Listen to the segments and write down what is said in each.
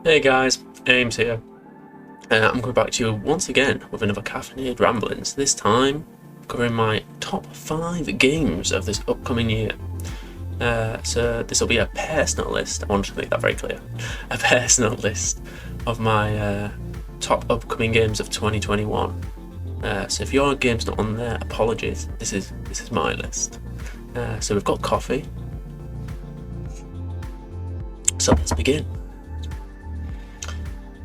Hey guys, Ames here. I'm coming back to you once again with another Caffeinated Ramblings, this time covering my top 5 games of this upcoming year. So this will be a personal list, I want to make that very clear, a personal list of my top upcoming games of 2021. So if your game's not on there, apologies, this is my list. So we've got coffee, so let's begin.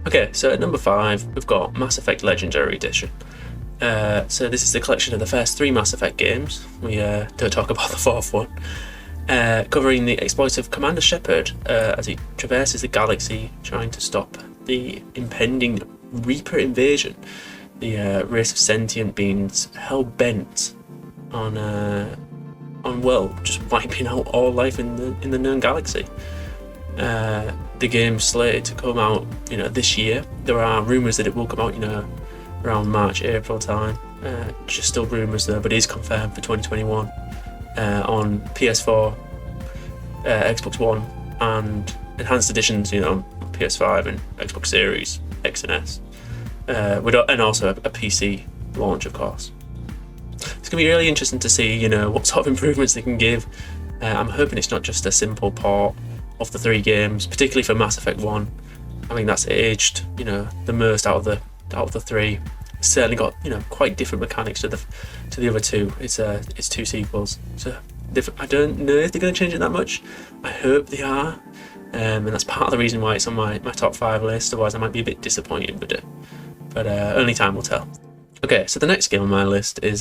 Okay, so at number 5, we've got Mass Effect Legendary Edition. So this is the collection of the first 3 Mass Effect games. We don't talk about the 4th one. Covering the exploits of Commander Shepard as he traverses the galaxy trying to stop the impending Reaper invasion. The race of sentient beings hell-bent on just wiping out all life in the known galaxy. The game's slated to come out, this year. There are rumours that it will come out, around March, April time. Just still rumours though, but it is confirmed for 2021 on PS4, Xbox One, and enhanced editions, on PS5 and Xbox Series X and S, and also a PC launch, of course. It's going to be really interesting to see, what sort of improvements they can give. I'm hoping it's not just a simple port of the 3 games, particularly for Mass Effect 1. I mean, that's aged, the most out of the 3. It's certainly got, quite different mechanics to the other 2. It's 2 sequels, so I don't know if they're going to change it that much. I hope they are, and that's part of the reason why it's on my top 5 list. Otherwise, I might be a bit disappointed with it, but only time will tell. Okay, so the next game on my list is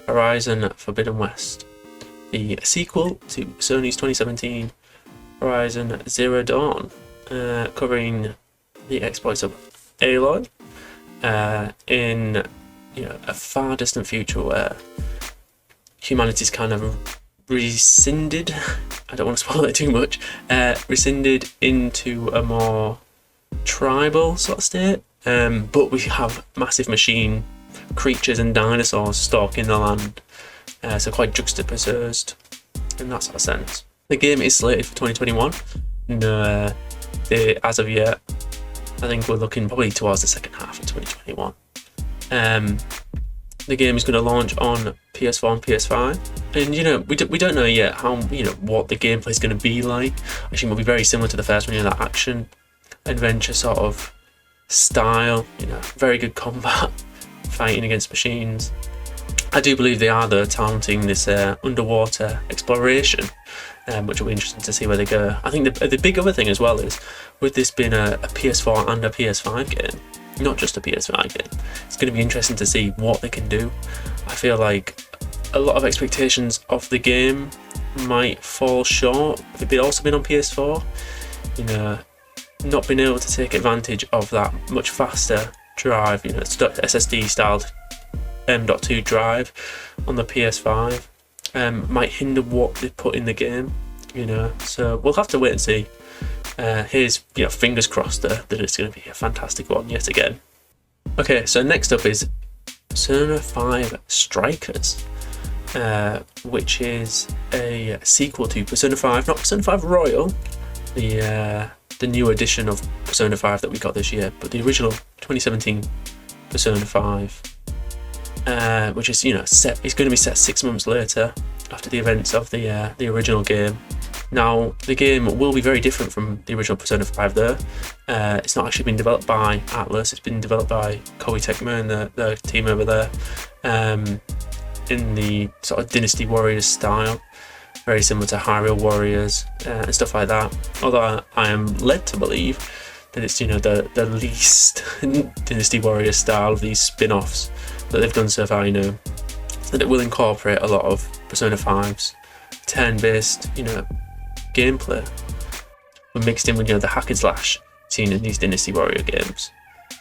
Horizon Forbidden West, the sequel to Sony's 2017 Horizon Zero Dawn, covering the exploits of Aloy in a far distant future where humanity's kind of rescinded. I don't want to spoil it too much. Rescinded into a more tribal sort of state, but we have massive machine creatures and dinosaurs stalking the land, so quite juxtaposed in that sort of sense. The game is slated for 2021. No, as of yet, I think we're looking probably towards the second half of 2021. The game is going to launch on PS4 and PS5, and we don't know yet how what the gameplay is going to be like. I think it will be very similar to the first one, that action adventure sort of style. Very good combat, fighting against machines. I do believe they are though talenting this underwater exploration, which will be interesting to see where they go. I think the big other thing as well is, with this being a PS4 and a PS5 game, not just a PS5 game, it's going to be interesting to see what they can do. I feel like a lot of expectations of the game might fall short if it had also been on PS4. Not being able to take advantage of that much faster drive, SSD styled M.2 drive on the PS5 might hinder what they put in the game, so we'll have to wait and see. Here's fingers crossed that it's going to be a fantastic one yet again. Okay, so next up is Persona 5 Strikers, which is a sequel to Persona 5, not Persona 5 Royal, the new edition of Persona 5 that we got this year, but the original 2017 Persona 5, which is set. It's going to be set 6 months later after the events of the original game. Now, the game will be very different from the original Persona 5 though. It's not actually been developed by Atlas, it's been developed by Koei Tecmo and the team over there, in the sort of Dynasty Warriors style, very similar to Hyrule Warriors and stuff like that. Although I am led to believe that it's the least Dynasty Warriors style of these spin-offs that they've done so far, that it will incorporate a lot of Persona 5's turn-based, gameplay, but mixed in with the hack and slash seen in these Dynasty Warrior games.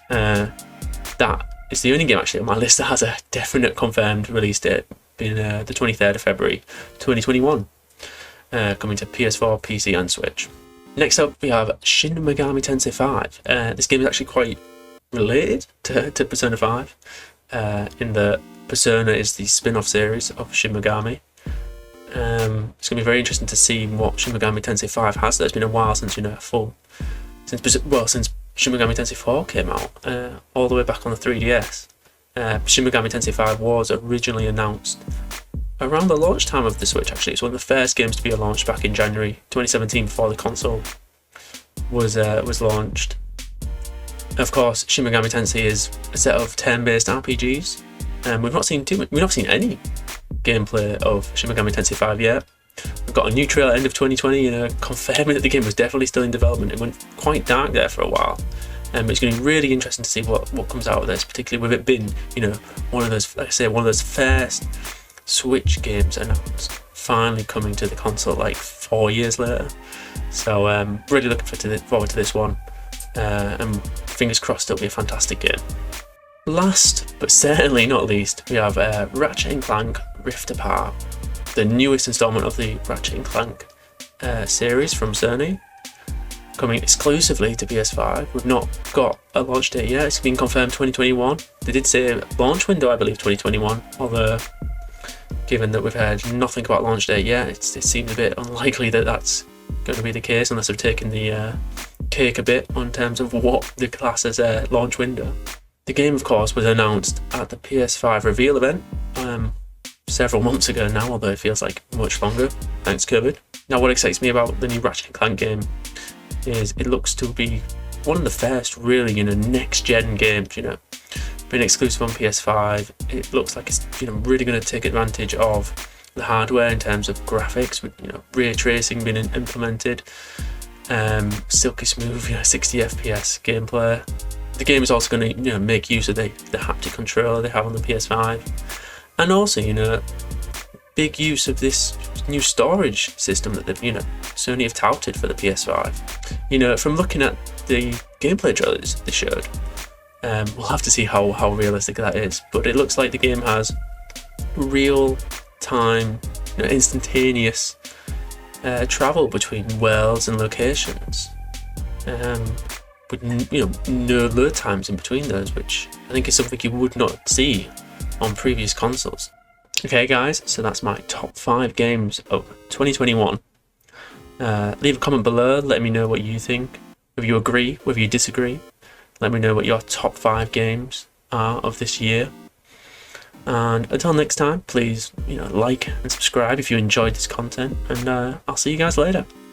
That is the only game actually on my list that has a definite confirmed release date, being the 23rd of February 2021, coming to PS4, PC and Switch. Next up we have Shin Megami Tensei 5. This game is actually quite related to Persona 5, in that Persona is the spin-off series of Shin Megami. It's going to be very interesting to see what Shin Megami Tensei 5 has. It's been a while since a full since Shin Megami Tensei 4 came out, all the way back on the 3DS. Shin Megami Tensei 5 was originally announced around the launch time of the Switch. Actually, it's one of the first games to be launched back in January 2017 before the console was launched. Of course, Shin Megami Tensei is a set of turn-based RPGs, and we've not seen any gameplay of Shin Megami Tensei 5 yet. We've got a new trailer end of 2020, confirming that the game was definitely still in development. It went quite dark there for a while. It's going to be really interesting to see what comes out of this, particularly with it being, one of those, like I say, one of those first Switch games announced, finally coming to the console like 4 years later. So really looking forward to this one, and fingers crossed it'll be a fantastic game. Last but certainly not least, we have Ratchet & Clank Rift Apart, the newest installment of the Ratchet & Clank series from Sony, coming exclusively to PS5. We've not got a launch date yet. It's been confirmed 2021. They did say launch window, I believe 2021, although given that we've heard nothing about launch date yet, it seems a bit unlikely that that's going to be the case unless they've taken the cake a bit in terms of what the class as a launch window. The game, of course, was announced at the PS5 reveal event several months ago now, although it feels like much longer, thanks COVID. Now, what excites me about the new Ratchet & Clank game is it looks to be one of the first really, next-gen games, being exclusive on PS5. It looks like it's, really going to take advantage of the hardware in terms of graphics, with, ray tracing being implemented, silky smooth, 60 FPS gameplay. The game is also going to, make use of the haptic controller they have on the PS5, and also, big use of this new storage system that they've, Sony have touted for the PS5. From looking at the gameplay trailers they showed, we'll have to see how realistic that is. But it looks like the game has real-time, instantaneous travel between worlds and locations, with no load times in between those, which I think is something you would not see on previous consoles. Okay guys, so that's my top 5 games of 2021. Leave a comment below, let me know what you think, whether you agree, whether you disagree. Let me know what your top 5 games are of this year. And until next time, please like and subscribe if you enjoyed this content, and I'll see you guys later.